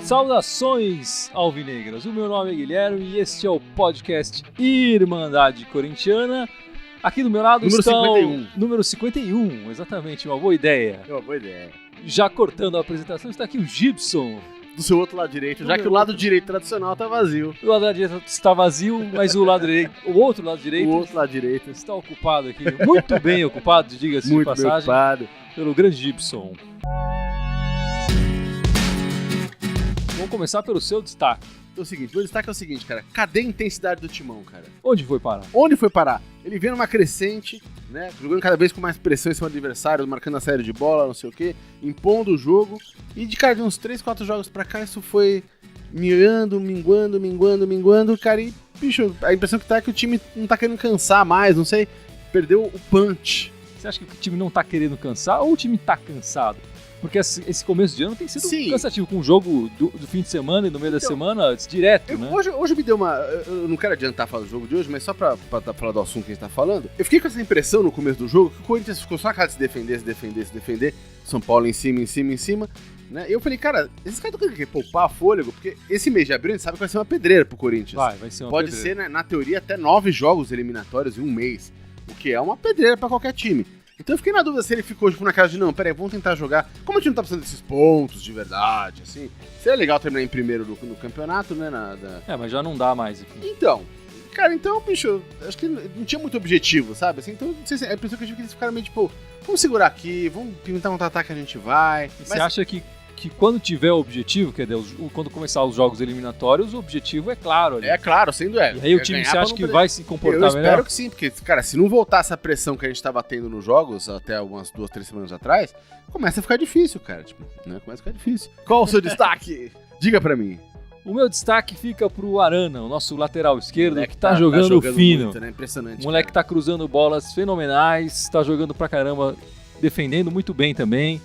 Saudações alvinegras, o meu nome é Guilherme e este é o podcast Irmandade Corintiana. Aqui do meu lado número está 51. Número 51, exatamente, uma boa ideia. É uma boa ideia. Já cortando a apresentação, está aqui o Gibson. Do seu outro lado direito, já que o lado direito tradicional tá vazio. O lado direito está vazio, mas o outro lado direito, O outro lado direito está ocupado aqui, muito bem ocupado, diga-se de muito bem passagem, ocupado. pelo grande Gibson. Vamos começar pelo seu destaque. É o seguinte, meu destaque é o seguinte, cara. Cadê a intensidade do Timão, cara? Onde foi parar? Onde foi parar? Ele vem numa crescente, né? Jogando cada vez com mais pressão em cima do adversário, marcando a série de bola, não sei o quê, impondo o jogo. E de cara, de uns 3, 4 jogos pra cá, isso foi minguando, cara. E, bicho, a impressão que tá é que o time não tá querendo cansar mais, não sei. Perdeu o punch. Você acha que o time não tá querendo cansar ou o time tá cansado? Porque esse começo de ano tem sido cansativo, com o jogo do fim de semana e no meio da semana direto, né? Hoje me deu uma... Eu não quero adiantar falar do jogo de hoje, mas só pra falar do assunto que a gente tá falando, eu fiquei com essa impressão no começo do jogo que o Corinthians ficou só na cara de se defender, São Paulo em cima, né? E eu falei, cara, esses caras estão querendo poupar fôlego, porque esse mês de abril a gente sabe que vai ser uma pedreira pro Corinthians. Vai ser uma Pode pedreira. ser, na teoria, até 9 jogos eliminatórios em um mês, o que é uma pedreira pra qualquer time. Então eu fiquei na dúvida se ele ficou na casa de, não, peraí, vamos tentar jogar. Como a gente não tá precisando desses pontos de verdade, assim, seria legal terminar em primeiro no campeonato, né? Mas já não dá mais aqui. Então, bicho, acho que não tinha muito objetivo, sabe? Assim, então, não sei se a impressão que eu tive que eles ficaram meio tipo, vamos segurar aqui, vamos tentar um contra-ataque, a gente vai. E você acha que quando tiver o objetivo, quer dizer, quando começar os jogos eliminatórios, o objetivo é claro ali. É claro, sem dúvida. E aí o time, você acha que vai se comportar melhor? Eu espero que sim, porque, cara, se não voltar essa pressão que a gente tava tendo nos jogos até algumas 2, 3 semanas atrás, começa a ficar difícil, cara. Tipo, né? Começa a ficar difícil. Qual o seu destaque? Diga pra mim. O meu destaque fica pro Arana, o nosso lateral esquerdo, moleque que tá jogando fino. Muito, né? Impressionante. O moleque tá cruzando bolas fenomenais, tá jogando pra caramba, defendendo muito bem também.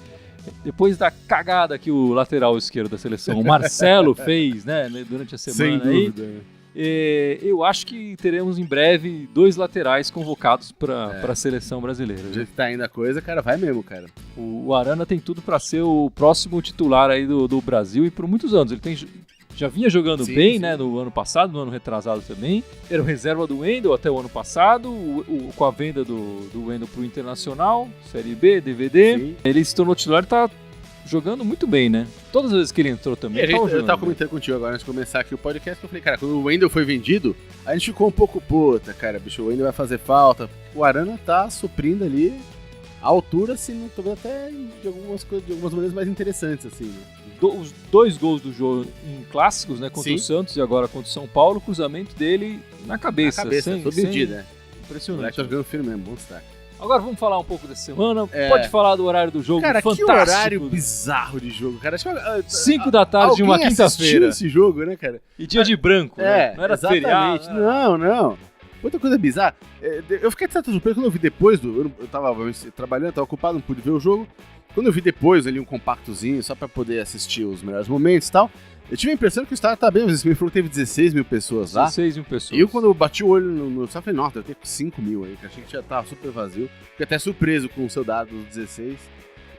Depois da cagada que o lateral esquerdo da seleção, o Marcelo, fez, né, durante a semana. Sem dúvida. Aí, eu acho que teremos em breve 2 laterais convocados para a seleção brasileira. Do jeito que tá indo a coisa, cara, vai mesmo, cara. O Arana tem tudo para ser o próximo titular aí do Brasil e por muitos anos. Ele já vinha jogando bem, né, no ano passado, no ano retrasado também. Era o reserva do Wendel até o ano passado, com a venda do Wendel pro Internacional, Série B, DVD. Sim. Ele se tornou titular e tá jogando muito bem, né? Todas as vezes que ele entrou também, eu tava comentando contigo agora, antes de começar aqui o podcast, que eu falei, cara, quando o Wendel foi vendido, a gente ficou um pouco, puta, cara, bicho, o Wendel vai fazer falta. O Arana tá suprindo ali a altura, assim, talvez até de algumas maneiras mais interessantes, assim, né? Os 2 gols do jogo em clássicos, né, contra o Santos e agora contra o São Paulo, o cruzamento dele na cabeça, sob medida, né? Impressionante. O moleque tá jogando firme mesmo, bom destaque. Agora vamos falar um pouco dessa semana. Pode falar do horário do jogo, cara, fantástico. Cara, que horário bizarro de jogo, cara. 5 da tarde de uma quinta-feira. Esse jogo, né, cara? E dia de branco, né? Não era exatamente. feriado. Não. Outra coisa bizarra, eu fiquei de certa surpresa quando eu vi depois eu tava trabalhando, tava ocupado, não pude ver o jogo. Quando eu vi depois ali um compactozinho, só pra poder assistir os melhores momentos e tal, eu tive a impressão que o estádio tá bem, mas ele falou que teve 16 mil pessoas lá. 16 mil pessoas. E eu, quando eu bati o olho no só falei, nossa, deve ter 5 mil aí, que achei que já tava super vazio. Fiquei até surpreso com o seu dado dos 16.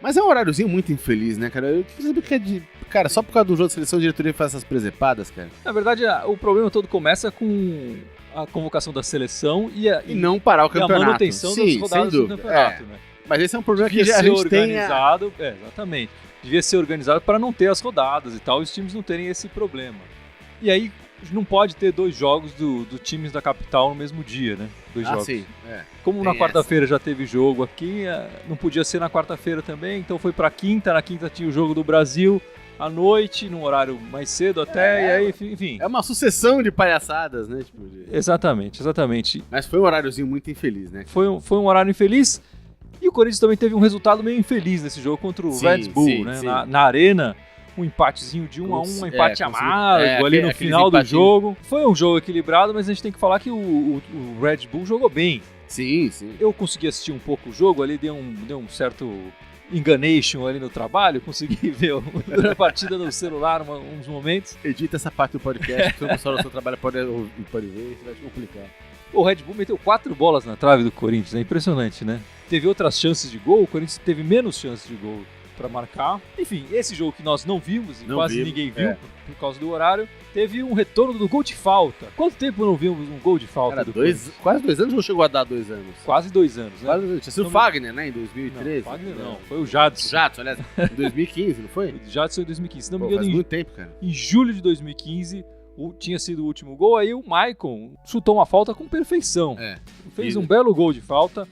Mas é um horáriozinho muito infeliz, né, cara? Eu queria saber que é de... Cara, só por causa do jogo de seleção, a diretoria faz essas presepadas, cara. Na verdade, o problema todo começa com a convocação da seleção e não parar o campeonato. E a manutenção das rodadas do campeonato, né? Mas esse é um problema Devia que a gente tem... Exatamente. Devia ser organizado para não ter as rodadas e tal, e os times não terem esse problema. E aí não pode ter 2 jogos do times da capital no mesmo dia, né? 2 jogos. Sim. Como na quarta-feira já teve jogo aqui, não podia ser na quarta-feira também, então foi para quinta. Na quinta tinha o jogo do Brasil à noite, num horário mais cedo até, e aí, enfim. É uma sucessão de palhaçadas, né? Tipo, Exatamente. Mas foi um horáriozinho muito infeliz, né? Foi um horário infeliz. E o Corinthians também teve um resultado meio infeliz nesse jogo contra o Red Bull, né? Na arena, um empatezinho de 1-1, um empate amargo ali no final do jogo. Foi um jogo equilibrado, mas a gente tem que falar que o Red Bull jogou bem. Sim. Eu consegui assistir um pouco o jogo ali, deu um certo enganation ali no trabalho, consegui ver a partida no celular uns momentos. Edita essa parte do podcast, que o pessoal do seu trabalho pode ver, isso vai te complicar. O Red Bull meteu 4 bolas na trave do Corinthians, é impressionante, né? Teve outras chances de gol, o Corinthians teve menos chances de gol para marcar. Enfim, esse jogo que nós não vimos, e quase ninguém viu por causa do horário, teve um retorno do gol de falta. Quanto tempo não vimos um gol de falta do Corinthians? Quase 2 anos ou chegou a dar 2 anos? Quase 2 anos, né? Quase 2 anos. Tinha sido o Fagner, né, em 2013. Não, Fagner não, foi o Jadson. Jadson, aliás, em 2015, não foi? Jadson em 2015, se não me Pô, engano, faz muito tempo, cara. Em julho de 2015, tinha sido o último gol, aí o Maicon chutou uma falta com perfeição. Fez um belo gol de falta.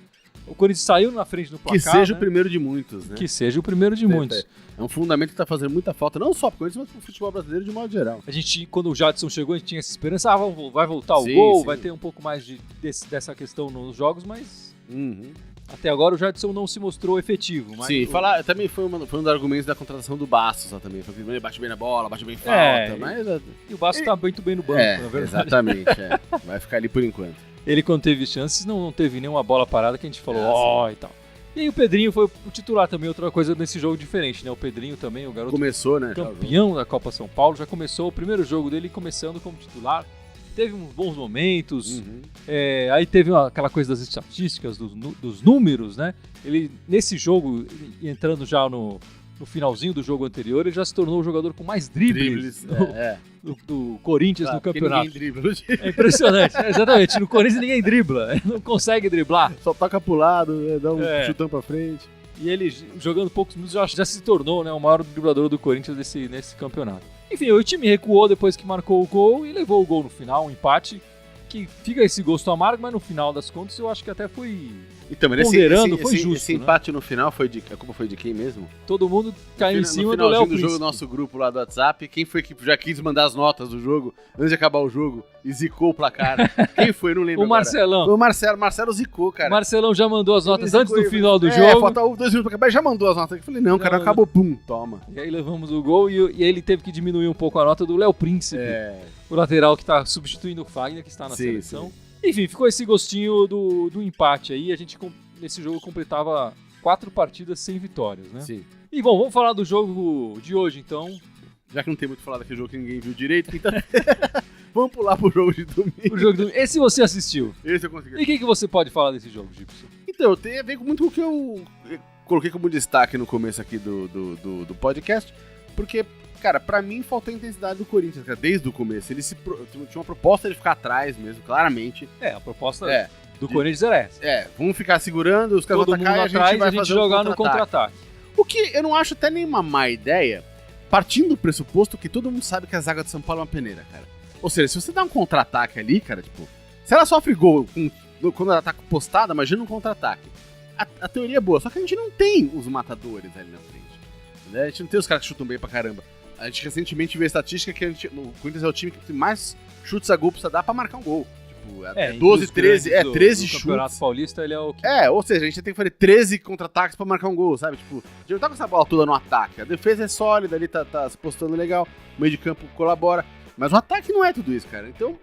O Corinthians saiu na frente do placar. Que seja o primeiro de muitos, né? Que seja o primeiro de muitos. É um fundamento que tá fazendo muita falta, não só pro Corinthians, mas pro futebol brasileiro de modo geral. A gente, quando o Jadson chegou, a gente tinha essa esperança, vai voltar o gol, vai ter um pouco mais dessa questão nos jogos, mas até agora o Jadson não se mostrou efetivo. Mas também foi um dos argumentos da contratação do Bastos lá também. Ele bate bem na bola, bate bem em falta, mas... E o Bastos tá muito bem no banco, na verdade. Exatamente, vai ficar ali por enquanto. Ele, quando teve chances, não teve nenhuma bola parada que a gente falou, e tal. E aí o Pedrinho foi o titular também, outra coisa nesse jogo diferente, né? O Pedrinho também, o garoto começou, né, campeão da Copa São Paulo, já começou o primeiro jogo dele começando como titular. Teve uns bons momentos, aí teve aquela coisa das estatísticas, dos números, né? Ele, nesse jogo, entrando já no finalzinho do jogo anterior, ele já se tornou o jogador com mais dribles do Corinthians no campeonato. Ninguém dribla. É impressionante, exatamente. No Corinthians ninguém dribla, não consegue driblar. Só toca pro lado, dá um chutão pra frente. E ele, jogando poucos minutos, já se tornou, né, o maior driblador do Corinthians nesse campeonato. Enfim, o time recuou depois que marcou o gol e levou o gol no final, um empate, que fica esse gosto amargo, mas no final das contas eu acho que até foi... Então, mas foi justo. Esse empate no final, a culpa foi de quem mesmo? Todo mundo caiu em cima do Léo Príncipe. No jogo do nosso grupo lá do WhatsApp, quem foi que já quis mandar as notas do jogo antes de acabar o jogo e zicou o placar? Quem foi? Não lembro. O Marcelão. Foi o Marcelo zicou, cara. O Marcelão já mandou as notas antes do final do jogo. Falta 2 minutos pra acabar, já mandou as notas. Eu falei, não, cara, acabou, pum, toma. E aí levamos o gol e ele teve que diminuir um pouco a nota do Léo Príncipe, o lateral que tá substituindo o Fagner, que está na seleção. Sim. Enfim, ficou esse gostinho do empate aí. A gente, nesse jogo, completava 4 partidas sem vitórias, né? Sim. E bom, vamos falar do jogo de hoje, então. Já que não tem muito falar daquele jogo que ninguém viu direito, então... vamos pular pro jogo de domingo. Esse você assistiu. Esse eu consegui. E o que você pode falar desse jogo, Gibson? Então, tem a ver muito com o que eu coloquei como destaque no começo aqui do podcast, porque... Cara, pra mim faltou a intensidade do Corinthians, cara, desde o começo. Ele tinha uma proposta de ficar atrás mesmo, claramente. A proposta do Corinthians era essa. Vamos ficar segurando, os caras vão atacar e a gente vai jogar no contra-ataque. O que eu não acho até nenhuma má ideia, partindo do pressuposto que todo mundo sabe que a zaga de São Paulo é uma peneira, cara. Ou seja, se você dá um contra-ataque ali, cara, tipo, se ela sofre gol quando ela tá postada, imagina um contra-ataque. A teoria é boa, só que a gente não tem os matadores ali na frente. Né? A gente não tem os caras que chutam bem pra caramba. A gente recentemente viu a estatística que o Corinthians é o time que tem mais chutes a gol precisa dar pra marcar um gol. Tipo, 12, 13, 13 chutes. O Campeonato Paulista, ele é o que... ou seja, a gente tem que fazer 13 contra-ataques pra marcar um gol, sabe? Tipo, a gente não tá com essa bola toda no ataque. A defesa é sólida, ali tá se postando legal, o meio de campo colabora. Mas o ataque não é tudo isso, cara. Então,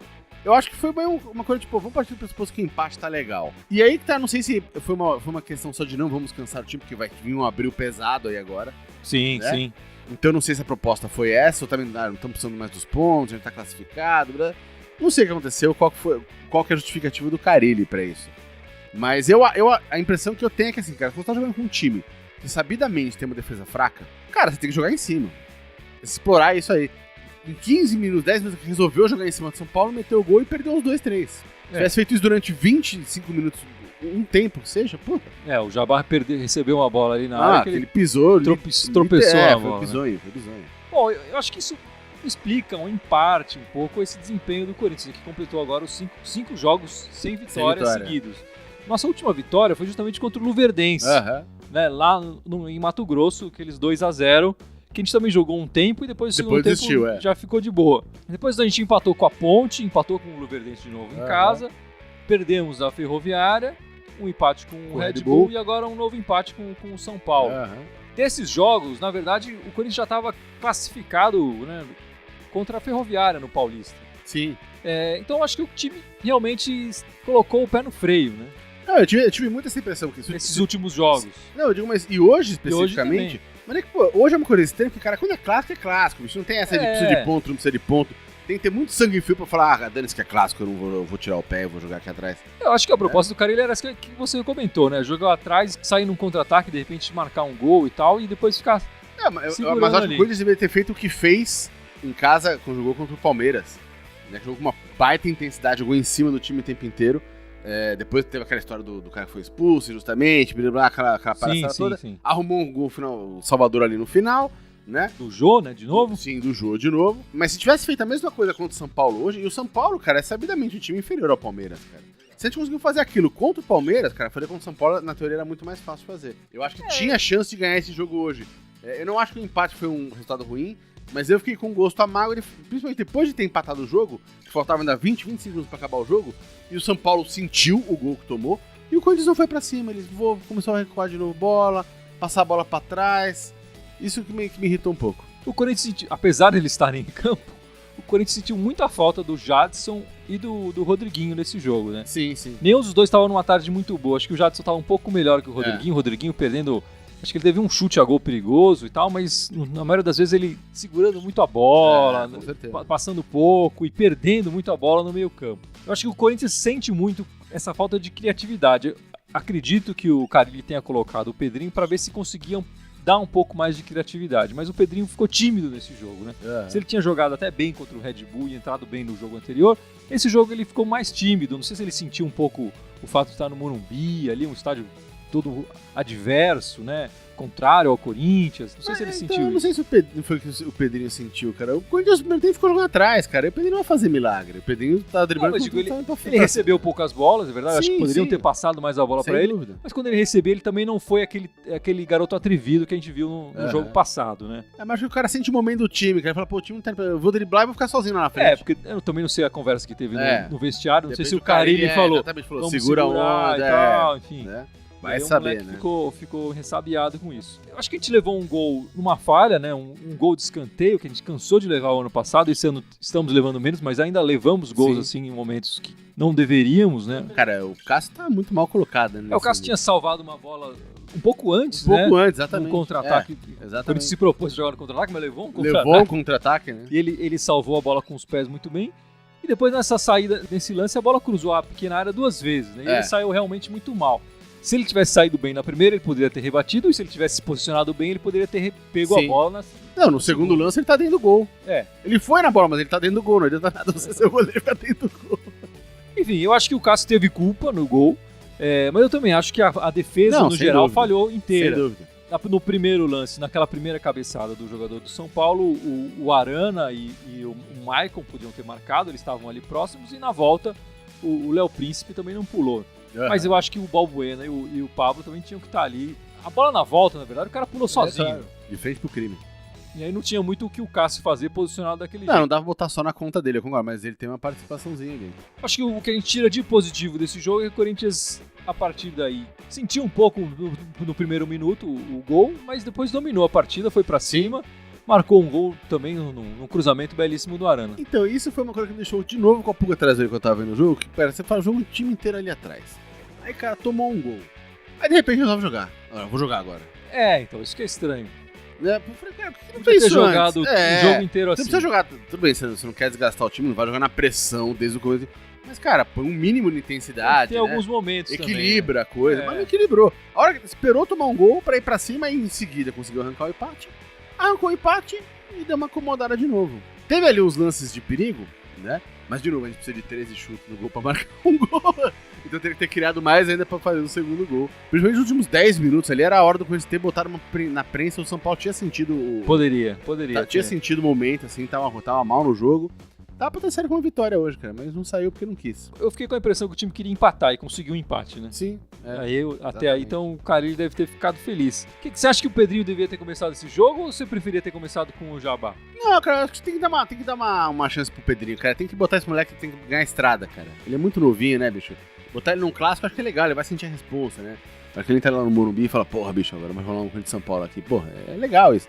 eu acho que foi uma coisa, tipo, vamos partir do pressuposto que o empate tá legal. E aí que tá, não sei se foi uma questão só de não vamos cansar o time, porque vai vir um abril pesado aí agora. Sim, né? Sim. Então não sei se a proposta foi essa, ou também não estamos precisando mais dos pontos, a gente tá classificado, blá. Não sei o que aconteceu, qual que é a justificativa do Carille pra isso. Mas a impressão que eu tenho é que assim, cara, se você tá jogando com um time que sabidamente tem uma defesa fraca, cara, você tem que jogar em cima. Explorar isso aí. Em 15 minutos, 10 minutos, resolveu jogar em cima de São Paulo, meteu o gol e perdeu os 2, 3. Se tivesse feito isso durante 25 minutos, um tempo que seja, puta. O Jabbar recebeu uma bola ali na área que ele pisou, tropeçou na bola. Foi bizonho. Bom, eu acho que isso explica, em parte, um pouco esse desempenho do Corinthians, que completou agora os 5 jogos sem vitórias seguidos. Nossa última vitória foi justamente contra o Luverdense, né, lá em Mato Grosso, aqueles 2-0, que a gente também jogou um tempo e depois do segundo tempo já ficou de boa. Depois a gente empatou com a Ponte, empatou com o Luverdense de novo em casa, perdemos a Ferroviária, um empate com o Red Bull e agora um novo empate com o São Paulo. Desses jogos, na verdade, o Corinthians já estava classificado, né, contra a Ferroviária no Paulista. Sim. Então acho que o time realmente colocou o pé no freio, né? Não, eu tive muito essa impressão. Nesses últimos jogos. Não, eu digo, mas e hoje especificamente? Mas é que, pô, hoje é uma coisa estranha, porque, cara, quando é clássico, é clássico. A gente não tem essa de precisa de ponto, não precisa de ponto. tem que ter muito sangue frio pra falar, dane-se que é clássico, eu vou tirar o pé, eu vou jogar aqui atrás. Eu acho que a proposta do Carille era essa que você comentou, né? Jogar atrás, sair num contra-ataque, de repente marcar um gol e tal, e depois ficar Mas acho que o Corinthians deveria ter feito o que fez em casa quando jogou contra o Palmeiras. Né? Jogou com uma baita intensidade, jogou em cima do time o tempo inteiro. Depois teve aquela história do cara que foi expulso, justamente, aquela palhaçada toda. Sim. Arrumou um gol final, o Salvador ali no final, né? Do Jô, né? De novo? Sim, do Jô de novo. Mas se tivesse feito a mesma coisa contra o São Paulo hoje, e o São Paulo, cara, é sabidamente um time inferior ao Palmeiras, cara. Se a gente conseguiu fazer aquilo contra o Palmeiras, cara, fazer contra o São Paulo, na teoria, era muito mais fácil fazer. Eu acho que tinha chance de ganhar esse jogo hoje. Eu não acho que o empate foi um resultado ruim, mas eu fiquei com gosto amargo, principalmente depois de ter empatado o jogo, que faltava ainda 25 segundos pra acabar o jogo, e o São Paulo sentiu o gol que tomou, e o Corinthians não foi pra cima, eles começaram a recuar de novo bola, passar a bola pra trás, isso que me irritou um pouco. O Corinthians sentiu, apesar de eles estarem em campo, o Corinthians sentiu muita falta do Jadson e do Rodriguinho nesse jogo, né? Sim. Nenhum dos dois estavam numa tarde muito boa, acho que o Jadson estava um pouco melhor que o Rodriguinho, o Rodriguinho perdendo... Acho que ele teve um chute a gol perigoso e tal, mas na maioria das vezes ele segurando muito a bola, passando pouco e perdendo muito a bola no meio campo. Eu acho que o Corinthians sente muito essa falta de criatividade. Eu acredito que o Carille tenha colocado o Pedrinho para ver se conseguiam dar um pouco mais de criatividade, mas o Pedrinho ficou tímido nesse jogo, né? Se ele tinha jogado até bem contra o Red Bull e entrado bem no jogo anterior, esse jogo ele ficou mais tímido. Não sei se ele sentiu um pouco o fato de estar no Morumbi, ali um estádio todo adverso, né? Contrário ao Corinthians. Não sei se ele sentiu isso. Não sei se foi o que o Pedrinho sentiu, cara. O Corinthians no primeiro tempo ficou jogando atrás, cara. O Pedrinho não vai fazer milagre. O Pedrinho tá driblando ele recebeu poucas bolas, é verdade. Acho que poderiam ter passado mais a bola pra ele. Mas quando ele recebeu, ele também não foi aquele garoto atrevido que a gente viu no jogo passado, né? Mas acho que o cara sente o momento do time, cara. Ele fala, pô, o time não tá... Eu vou driblar e vou ficar sozinho lá na frente. Porque eu também não sei a conversa que teve no vestiário. Não sei se o Carille falou. Falou segura a onda e tal, enfim. Né? Vai saber, né? Ficou ressabiado com isso. Eu acho que a gente levou um gol numa falha, né? Um gol de escanteio que a gente cansou de levar o ano passado. Esse ano estamos levando menos, mas ainda levamos gols assim em momentos que não deveríamos, né? Cara, o Cássio tá muito mal colocado, né? O Cássio tinha salvado uma bola um pouco antes, exatamente. Um contra-ataque. Exatamente. Quando ele se propôs a jogar no contra-ataque, mas levou um contra-ataque. Levou um contra-ataque, né? E ele salvou a bola com os pés muito bem. E depois nessa saída, nesse lance, a bola cruzou a pequena área 2 vezes, né? E ele saiu realmente muito mal. Se ele tivesse saído bem na primeira, ele poderia ter rebatido, e se ele tivesse se posicionado bem, ele poderia ter pego a bola. No segundo lance ele tá dentro do gol. Ele foi na bola, mas ele tá dentro do gol, não adianta nada você ser o goleiro ficar dentro do gol. Enfim, eu acho que o Cássio teve culpa no gol, mas eu também acho que a defesa, no geral, falhou inteira. Sem dúvida. No primeiro lance, naquela primeira cabeçada do jogador do São Paulo, o Arana e o Maicon podiam ter marcado, eles estavam ali próximos, e na volta o Léo Príncipe também não pulou. Mas eu acho que o Balbuena e o Pablo também tinham que estar ali. A bola na volta, na verdade, o cara pulou sozinho. De frente pro crime. E aí não tinha muito o que o Cássio fazer posicionado daquele jeito. Não dava pra botar só na conta dele, eu concordo, mas ele tem uma participaçãozinha ali. Acho que o que a gente tira de positivo desse jogo é que o Corinthians, a partir daí, sentiu um pouco no primeiro minuto o gol, mas depois dominou a partida, foi pra cima. Marcou um gol também num cruzamento belíssimo do Arana. Então, isso foi uma coisa que me deixou de novo com a pulga atrás dele que eu tava vendo o jogo, que você faz o jogo o time inteiro ali atrás. Aí, cara, tomou um gol. Aí, de repente, resolve jogar. Vou jogar agora. Então, isso que é estranho. Eu falei, cara, por que não podia ter jogado o jogo inteiro assim? Você precisa jogar, tudo bem, você não quer desgastar o time, não vai jogar na pressão desde o começo. Mas, cara, põe um mínimo de intensidade. Tem alguns momentos equilibra também, né? A coisa, mas não equilibrou. A hora que esperou tomar um gol pra ir pra cima e em seguida conseguiu arrancar o empate. Arrancou o empate e deu uma acomodada de novo. Teve ali uns lances de perigo, né? Mas, de novo, a gente precisa de 13 chutes no gol pra marcar um gol. Então teria que ter criado mais ainda pra fazer o segundo gol. Principalmente nos últimos 10 minutos ali, era a hora do Corinthians ter botado na prensa. O São Paulo tinha sentido Poderia. Tinha sentido o momento, assim, tava mal no jogo. Dá pra ter saído com uma vitória hoje, cara, mas não saiu porque não quis. Eu fiquei com a impressão que o time queria empatar e conseguiu um empate, né? Sim. Até aí, então o Carille deve ter ficado feliz. Você acha que o Pedrinho devia ter começado esse jogo ou você preferia ter começado com o Jabá? Não, cara, acho que tem que dar uma chance pro Pedrinho, cara. Tem que botar esse moleque, tem que ganhar estrada, cara. Ele é muito novinho, né, bicho? Botar ele num clássico, acho que é legal, ele vai sentir a responsa, né? Acho que ele entra lá no Morumbi e fala, porra, bicho, agora vai rolar um Corinthians de São Paulo aqui. Porra, é legal isso.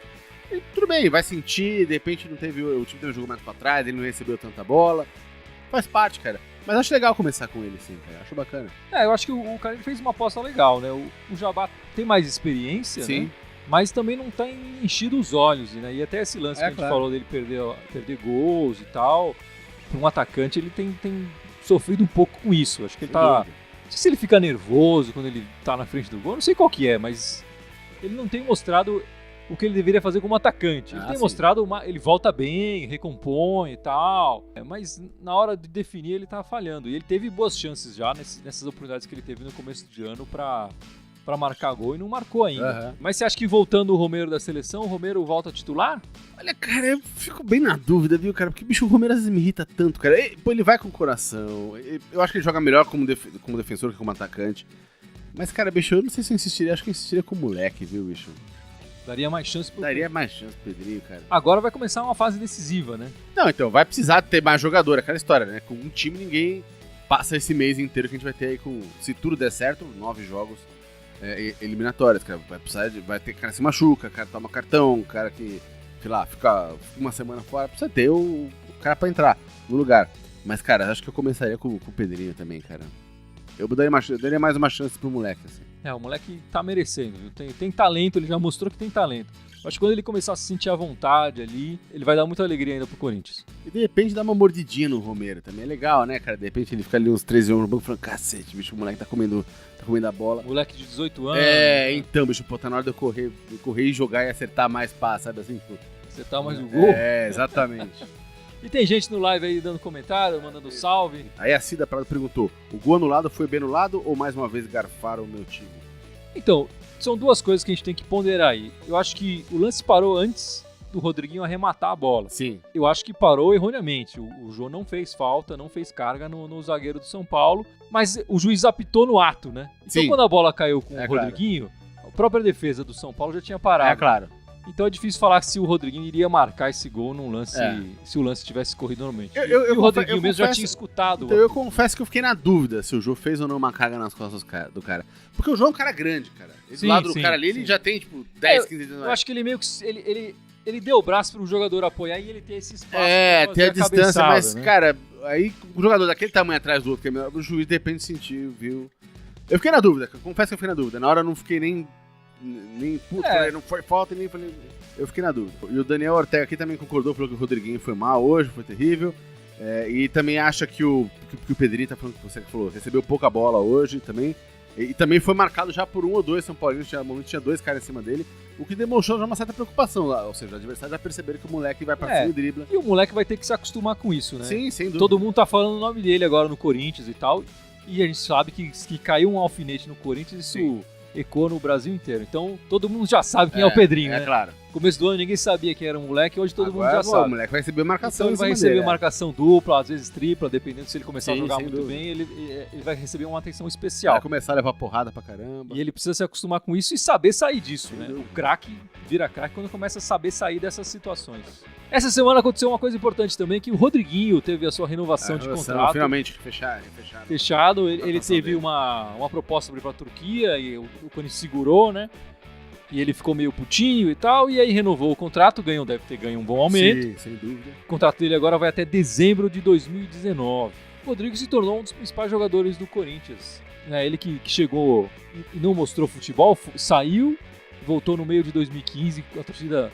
E tudo bem, vai sentir, de repente o time teve um jogo mais pra trás, ele não recebeu tanta bola. Faz parte, cara. Mas acho legal começar com ele, sim, cara. Acho bacana. Eu acho que o cara fez uma aposta legal, né? O Jabá tem mais experiência, sim, né? mas também não tá enchido os olhos, né? E até esse lance que a gente falou dele perder gols e tal, para um atacante ele tem sofrido um pouco com isso. Acho que ele tá... Não sei se ele fica nervoso quando ele tá na frente do gol, não sei qual que é, mas ele não tem mostrado o que ele deveria fazer como atacante. Ele tem mostrado, ele volta bem, recompõe e tal, mas na hora de definir ele tá falhando. E ele teve boas chances já nessas oportunidades que ele teve no começo de ano pra marcar gol e não marcou ainda. Mas você acha que voltando o Romero da seleção, o Romero volta a titular? Olha, cara, eu fico bem na dúvida, viu, cara? Porque, bicho, o Romero às vezes me irrita tanto, cara. Ele vai com o coração. Eu acho que ele joga melhor como defensor que como atacante. Mas, cara, bicho, eu não sei se eu insistiria. Acho que eu insistiria com o moleque, viu, bicho? Daria mais chance pro Pedrinho, cara. Agora vai começar uma fase decisiva, né? Não, então, vai precisar ter mais jogador, aquela história, né? Com um time ninguém passa esse mês inteiro que a gente vai ter aí com... Se tudo der certo, 9 jogos eliminatórias, cara. Vai ter cara que se machuca, cara toma cartão, cara que, sei lá, fica uma semana fora, precisa ter o cara pra entrar no lugar. Mas, cara, acho que eu começaria com o Pedrinho também, cara. Eu daria mais uma chance pro moleque, assim. O moleque tá merecendo, viu? Tem talento, ele já mostrou que tem talento. Acho que quando ele começar a se sentir à vontade ali, ele vai dar muita alegria ainda pro Corinthians. E de repente dá uma mordidinha no Romero, também é legal, né, cara? De repente ele fica ali uns 13 anos no banco falando, cacete, bicho, o moleque tá comendo a bola. Moleque de 18 anos. Então, bicho, pô, tá na hora de eu correr e jogar e acertar mais passes, sabe assim? Pô. Acertar mais o gol? Exatamente. E tem gente no live aí dando comentário, mandando salve. Aí a Cida Prado perguntou, o gol anulado foi bem anulado ou mais uma vez garfaram o meu time? Então, são duas coisas que a gente tem que ponderar aí. Eu acho que o lance parou antes do Rodriguinho arrematar a bola. Sim. Eu acho que parou erroneamente. O Jô não fez falta, não fez carga no zagueiro do São Paulo, mas o juiz apitou no ato, né? Então Sim. Quando a bola caiu com o Rodriguinho, a própria defesa do São Paulo já tinha parado. É claro. Então é difícil falar se o Rodriguinho iria marcar esse gol num lance, se o lance tivesse corrido normalmente. E o Rodriguinho mesmo já tinha escutado. Então eu confesso que eu fiquei na dúvida se o Jô fez ou não uma carga nas costas do cara. Porque o Jô é um cara grande, cara. Do lado do cara ali, ele já tem, tipo, 10, 15 anos. Eu acho que ele meio que... Ele deu o braço pro jogador apoiar e ele tem esse espaço. Tem a distância, mas, né? Cara, aí o jogador daquele tamanho atrás do outro, que é melhor, o juiz de repente sentiu, viu? Eu fiquei na dúvida, confesso que eu fiquei na dúvida. Na hora eu não fiquei nem puto, não foi falta, nem falei... Eu fiquei na dúvida. E o Daniel Ortega aqui também concordou, falou que o Rodriguinho foi mal hoje, foi terrível. E também acha que o Pedrinho, tá falando que você falou, recebeu pouca bola hoje também. E também foi marcado já por um ou dois São Paulinos, tinha 2 caras em cima dele, o que demonstrou já uma certa preocupação lá. Ou seja, o adversário já perceberam que o moleque vai pra cima e dribla. E o moleque vai ter que se acostumar com isso, né? Sim, sem dúvida. Todo mundo tá falando o nome dele agora no Corinthians e tal. E a gente sabe que caiu um alfinete no Corinthians, isso ecoa no Brasil inteiro. Então todo mundo já sabe quem é o Pedrinho, né? Claro. Começo do ano ninguém sabia quem era um moleque, hoje todo mundo já sabe. O moleque vai receber marcação. Então ele vai receber marcação dupla, às vezes tripla, dependendo se ele começar a jogar muito bem, ele vai receber uma atenção especial. Vai começar a levar porrada pra caramba. E ele precisa se acostumar com isso e saber sair disso, né? O craque vira craque quando começa a saber sair dessas situações. Essa semana aconteceu uma coisa importante também, que o Rodriguinho teve a sua renovação de contrato. Finalmente, fechado. Ele teve uma proposta para ir pra Turquia e o Corinthians segurou, né? E ele ficou meio putinho e tal, e aí renovou o contrato, deve ter ganho um bom aumento. Sim, sem dúvida. O contrato dele agora vai até dezembro de 2019. O Rodrigo se tornou um dos principais jogadores do Corinthians. Ele que chegou e não mostrou futebol, saiu, voltou no meio de 2015, a torcida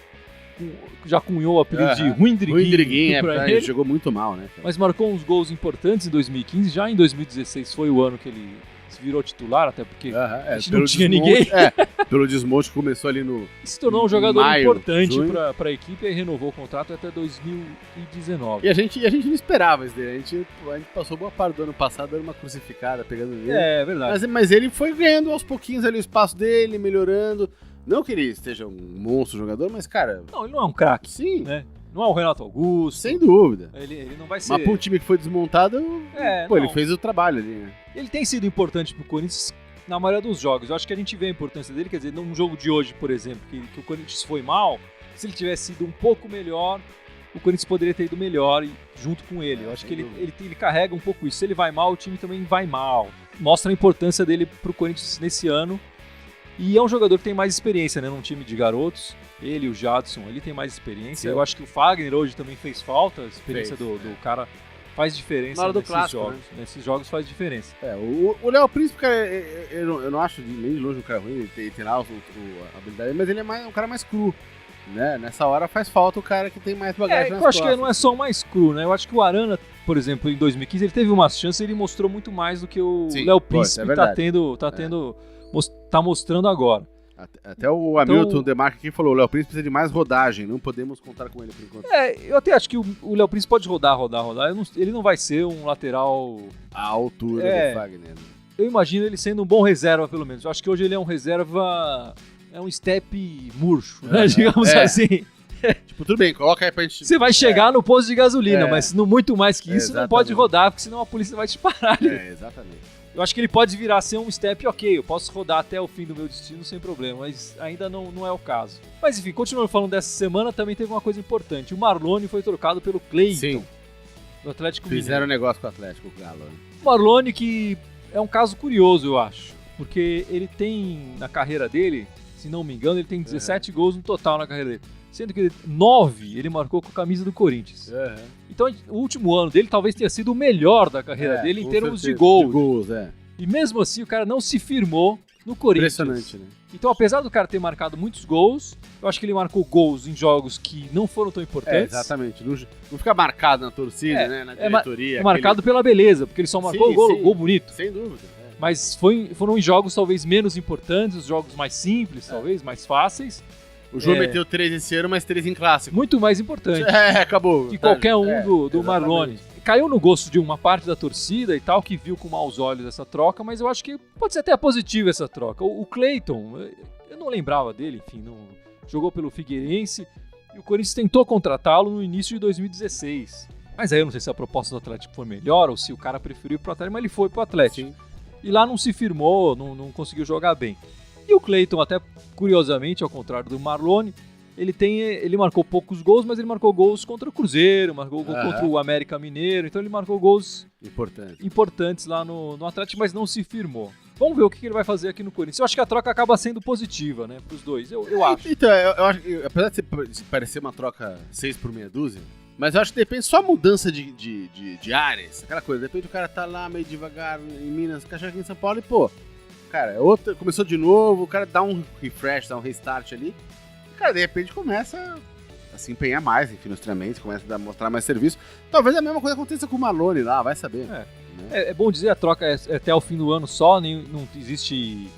já cunhou o apelido de Ruindriguinho. Ele jogou muito mal, né? Mas marcou uns gols importantes em 2015, já em 2016 foi o ano que ele se virou titular, até porque a gente não tinha ninguém. Pelo desmonte que começou ali no... Se tornou um jogador importante para a equipe e renovou o contrato até 2019. E a gente não esperava isso dele. A gente passou boa parte do ano passado dando uma crucificada, pegando ele. É verdade. Mas ele foi ganhando aos pouquinhos ali o espaço dele, melhorando. Não que ele esteja um monstro jogador, mas, cara... Não, ele não é um craque. Sim. Né? Não é o Renato Augusto. Sem dúvida. Ele não vai ser... Mas para um time que foi desmontado, ele fez o trabalho ali, né? Ele tem sido importante pro Corinthians na maioria dos jogos. Eu acho que a gente vê a importância dele, quer dizer, num jogo de hoje, por exemplo, que o Corinthians foi mal, se ele tivesse sido um pouco melhor, o Corinthians poderia ter ido melhor junto com ele. Eu acho que ele carrega um pouco isso. Se ele vai mal, o time também vai mal. Mostra a importância dele pro Corinthians nesse ano. E é um jogador que tem mais experiência, né, num time de garotos. Ele e o Jadson, ele tem mais experiência. Sim. Eu acho que o Fagner hoje também fez falta, a experiência do cara faz diferença Na hora do nesses clássico, jogos. né? Nesses jogos faz diferença. O Léo Príncipe, cara, eu não acho nem de longe um cara ruim, ele tem lá a habilidade, mas ele é um cara mais cru. Né? Nessa hora faz falta o cara que tem mais bagagem nas eu acho costas. que não é só o mais cru, né? Eu acho que o Arana, por exemplo, em 2015, ele teve uma chance e ele mostrou muito mais do que o Léo Príncipe tá mostrando agora. Até o Hamilton Demarque aqui falou, o Léo Príncipe precisa de mais rodagem, não podemos contar com ele por enquanto. Eu até acho que o Léo Príncipe pode rodar. Ele não vai ser um lateral... À altura do Fagner. Né? Eu imagino ele sendo um bom reserva, pelo menos. Eu acho que hoje ele é um reserva... É um step murcho, né? Digamos assim. Tipo, tudo bem, coloca aí pra gente... Você vai chegar no posto de gasolina, mas no muito mais que isso, não pode rodar, porque senão a polícia vai te parar ali. Exatamente. Eu acho que ele pode virar a ser um step ok, eu posso rodar até o fim do meu destino sem problema, mas ainda não é o caso. Mas enfim, continuando falando dessa semana, também teve uma coisa importante. O Marlone foi trocado pelo Cleiton, do Atlético Mineiro. Fizeram negócio com o Atlético, o Galo. O Marlone que é um caso curioso, eu acho, porque ele tem, na carreira dele, se não me engano, ele tem 17 gols no total na carreira dele. Sendo que 9 ele marcou com a camisa do Corinthians. Então o último ano dele talvez tenha sido o melhor da carreira dele em termos de gols. E mesmo assim o cara não se firmou no Corinthians. Impressionante, né? Então apesar do cara ter marcado muitos gols, eu acho que ele marcou gols em jogos que não foram tão importantes. Exatamente. Não fica marcado na torcida, né? Na diretoria. É marcado pela beleza, porque ele só marcou gol bonito. Sem dúvida. Mas foram em jogos talvez menos importantes, os jogos mais simples, talvez, mais fáceis. O João meteu 3 esse ano, mas 3 em clássico. Muito mais importante. Acabou. Que qualquer um do Marlone. Caiu no gosto de uma parte da torcida e tal, que viu com maus olhos essa troca, mas eu acho que pode ser até positiva essa troca. O Cleiton, eu não lembrava dele, enfim, jogou pelo Figueirense e o Corinthians tentou contratá-lo no início de 2016. Mas aí eu não sei se a proposta do Atlético foi melhor ou se o cara preferiu ir pro Atlético, mas ele foi pro Atlético. Sim. E lá não se firmou, não conseguiu jogar bem. E o Cleiton, até curiosamente, ao contrário do Marlone, ele marcou poucos gols, mas ele marcou gols contra o Cruzeiro, marcou gol contra o América Mineiro, então ele marcou gols importantes lá no Atlético, mas não se firmou. Vamos ver o que ele vai fazer aqui no Corinthians. Eu acho que a troca acaba sendo positiva, né, pros dois, eu acho. Então, eu acho que, apesar de parecer uma troca 6 por meia dúzia, mas eu acho que depende só a mudança de áreas, aquela coisa, depende do cara tá lá meio devagar em Minas, cachorro aqui em São Paulo e, pô, cara, começou de novo, o cara dá um refresh, dá um restart ali, e, cara, de repente começa a se empenhar mais, enfim, nos treinamentos, começa a mostrar mais serviço. Talvez a mesma coisa aconteça com o Malone lá, vai saber. É bom dizer, a troca é até o fim do ano só, não existe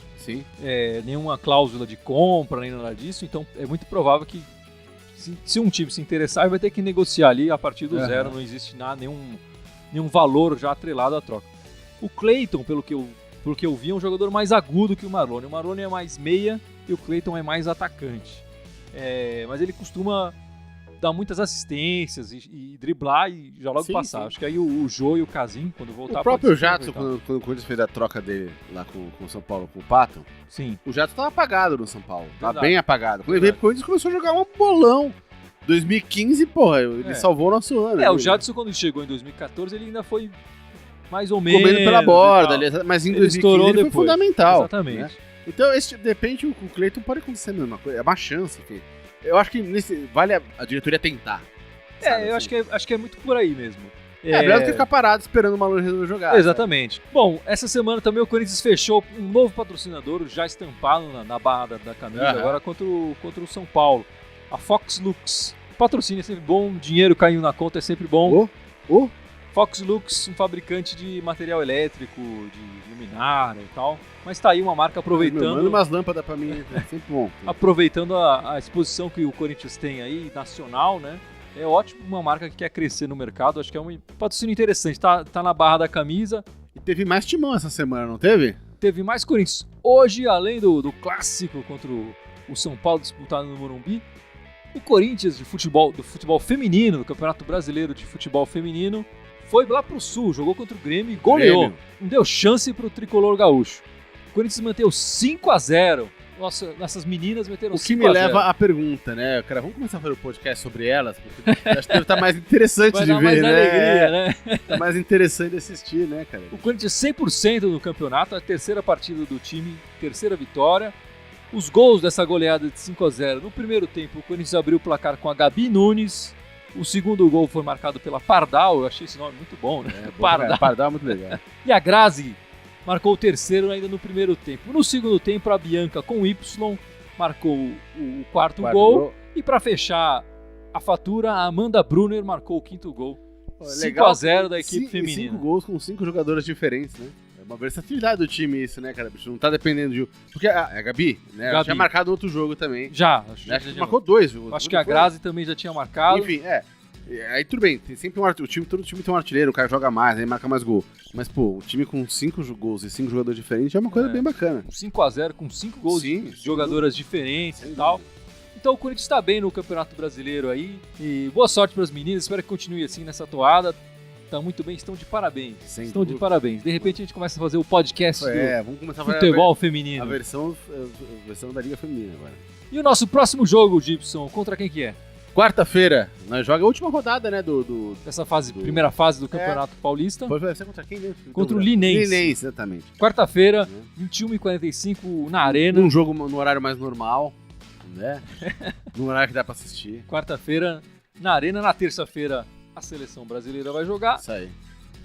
nenhuma cláusula de compra, nem nada disso, então é muito provável que se um time se interessar, vai ter que negociar ali a partir do zero, não existe nada, nenhum valor já atrelado à troca. O Cleiton, pelo que eu vi, é um jogador mais agudo que o Marlone. O Marlone é mais meia e o Cleiton é mais atacante. Mas ele costuma dar muitas assistências e driblar e já logo passar. Sim. Acho que aí o Jô e o Casim, quando voltar... O próprio Jadson, quando o Corinthians fez a troca dele lá com o São Paulo, com o Pato, sim, o Jadson tava apagado no São Paulo. Tava bem apagado. Quando ele veio pro Corinthians, começou a jogar um bolão. 2015, porra, ele salvou o nosso ano. O Jadson, quando chegou em 2014, ele ainda foi mais ou menos... Comendo pela borda, mas em 2015 ele foi fundamental. Exatamente. Né? Então, de repente, o Cleiton pode acontecer a mesma coisa. É uma chance, filho. Eu acho que vale a diretoria tentar. Eu acho que é muito por aí mesmo. Melhor do que ficar parado esperando o Malone resolver jogar. Exatamente. Sabe? Bom, essa semana também o Corinthians fechou um novo patrocinador, já estampado na barra da camisa, agora contra o São Paulo. A Fox Lux. Patrocínio é sempre bom, dinheiro caindo na conta é sempre bom. Fox Lux, um fabricante de material elétrico, de luminária e tal. Mas tá aí uma marca aproveitando... Manda umas lâmpadas pra mim, é sempre bom. Aproveitando a exposição que o Corinthians tem aí, nacional, né? É ótimo, uma marca que quer crescer no mercado, acho que é um patrocínio interessante. Tá na barra da camisa. E teve mais timão essa semana, não teve? Teve mais Corinthians. Hoje, além do clássico contra o São Paulo disputado no Morumbi, o Corinthians do futebol feminino, do Campeonato Brasileiro de Futebol Feminino, foi lá pro Sul, jogou contra o Grêmio e goleou. Não deu chance pro tricolor gaúcho. O Corinthians manteve 5-0. Nossa, nossas meninas meteram 5-0. O que me leva à pergunta, né? Cara, vamos começar a fazer o podcast sobre elas, porque acho que deve estar mais interessante de ver, mais né? Alegria, né? Tá mais interessante de assistir, né, cara? O Corinthians 100% no campeonato, a terceira partida do time, terceira vitória. Os gols dessa goleada de 5-0 no primeiro tempo, o Corinthians abriu o placar com a Gabi Nunes, O segundo gol foi marcado pela Pardal, eu achei esse nome muito bom, né? Pardal é muito legal. E a Grazi marcou o terceiro ainda no primeiro tempo. No segundo tempo, a Bianca com Y marcou o quarto gol. E para fechar a fatura, a Amanda Brunner marcou o quinto gol. 5-0 da equipe feminina. 5 gols com 5 jogadoras diferentes, né? É uma versatilidade do time isso, né, cara? Bicho, não tá dependendo de... Porque a Gabi, né? Ela tinha marcado outro jogo também. Acho que marcou 2. Acho que a Grazi também já tinha marcado. Enfim, aí tudo bem, tem sempre todo time tem um artilheiro, o cara joga mais, aí marca mais gol. Mas, pô, o time com 5 gols e 5 jogadores diferentes é uma coisa bem bacana. 5-0 com 5 gols de jogadoras diferentes e tal. Então o Corinthians está bem no Campeonato Brasileiro aí. E boa sorte para as meninas, espero que continue assim nessa toada. Tá muito bem, estão de parabéns. De parabéns. De repente a gente começa a fazer o podcast vamos começar a fazer futebol feminino. A versão da Liga Feminina agora. E o nosso próximo jogo, Gibson, contra quem que é? Quarta-feira, nós jogamos a última rodada, né, dessa primeira fase do Campeonato Paulista. Vai ser contra quem mesmo? Contra o Linense. Linense, exatamente. Quarta-feira, 21h45 na Arena. Um jogo no horário mais normal, né? No horário que dá pra assistir. Quarta-feira na Arena. Na terça-feira a seleção brasileira vai jogar. Isso aí.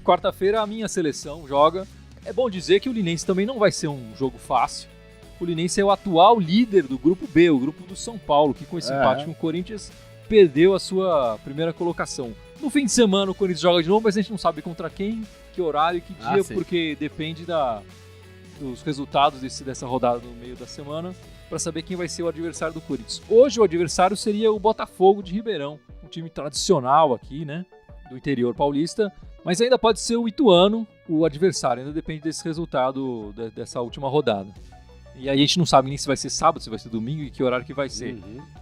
Quarta-feira a minha seleção joga. É bom dizer que o Linense também não vai ser um jogo fácil. O Linense é o atual líder do grupo B, o grupo do São Paulo, que com esse empate com o Corinthians perdeu a sua primeira colocação. No fim de semana o Corinthians joga de novo, mas a gente não sabe contra quem, que horário, que dia, porque depende dos resultados dessa rodada no meio da semana para saber quem vai ser o adversário do Corinthians. Hoje o adversário seria o Botafogo de Ribeirão, um time tradicional aqui, né, do interior paulista, mas ainda pode ser o Ituano o adversário, ainda depende desse resultado dessa última rodada. E aí a gente não sabe nem se vai ser sábado, se vai ser domingo e que horário que vai ser.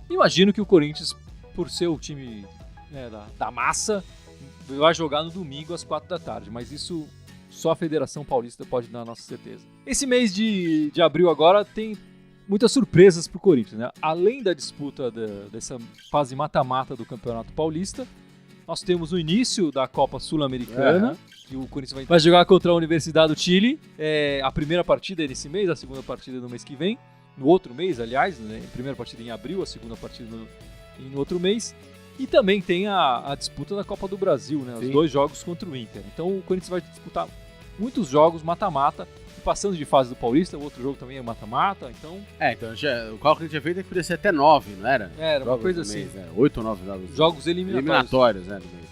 Imagino que o Corinthians, por ser o time da massa, vai jogar no domingo às 4 da tarde, mas isso só a Federação Paulista pode dar a nossa certeza. Esse mês de abril agora tem muitas surpresas para o Corinthians, né? Além da disputa dessa fase mata-mata do Campeonato Paulista, nós temos o início da Copa Sul-Americana, que o Corinthians vai jogar contra a Universidade do Chile. A primeira partida é nesse mês, a segunda partida é no mês que vem. No outro mês, aliás, né? A primeira partida em abril, a segunda partida no outro mês. E também tem a disputa da Copa do Brasil, né? Os 2 jogos contra o Inter. Então o Corinthians vai disputar muitos jogos mata-mata, passando de fase do Paulista, o outro jogo também é mata-mata, então... então o cálculo que a gente tinha feito é que podia ser até 9, não era? Era uma coisa assim. Mês, 8 ou 9 jogos. Jogos eliminatórios, né, no mês.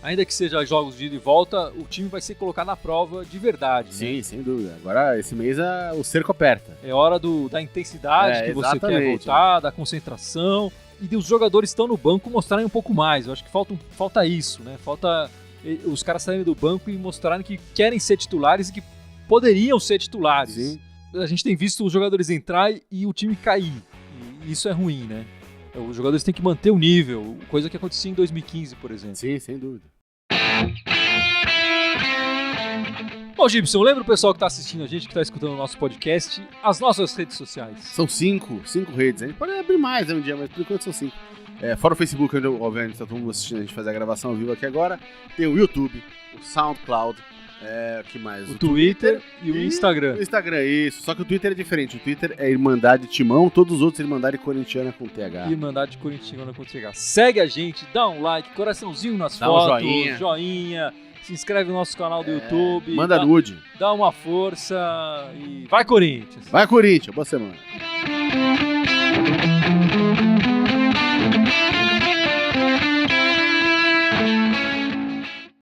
Ainda que seja jogos de ida e volta, o time vai ser colocado na prova de verdade. Sim, né? Sem dúvida. Agora, esse mês, o cerco aperta. É hora da intensidade que você quer voltar, da concentração, e os jogadores estão no banco mostrarem um pouco mais. Eu acho que falta isso, né? Falta os caras saírem do banco e mostrarem que querem ser titulares e que poderiam ser titulares. Sim. A gente tem visto os jogadores entrar e o time cair. E isso é ruim, né? Os jogadores têm que manter o nível, coisa que acontecia em 2015, por exemplo. Sim, sem dúvida. Bom, Gibson, lembra o pessoal que está assistindo a gente, que está escutando o nosso podcast, as nossas redes sociais? São 5 redes. A gente pode abrir mais um dia, mas por enquanto são 5. Fora o Facebook, onde obviamente está todo mundo assistindo, a gente faz a gravação ao vivo aqui agora. Tem o YouTube, o SoundCloud, que mais? O Twitter e o Instagram. O Instagram, isso. Só que o Twitter é diferente. O Twitter é Irmandade Timão, todos os outros Irmandade Corintiana com TH. Irmandade Corintiana com TH. Segue a gente, dá um like, coraçãozinho nas fotos, joinha, se inscreve no nosso canal do YouTube. Manda nude. Dá uma força e vai Corinthians! Vai Corinthians, boa semana.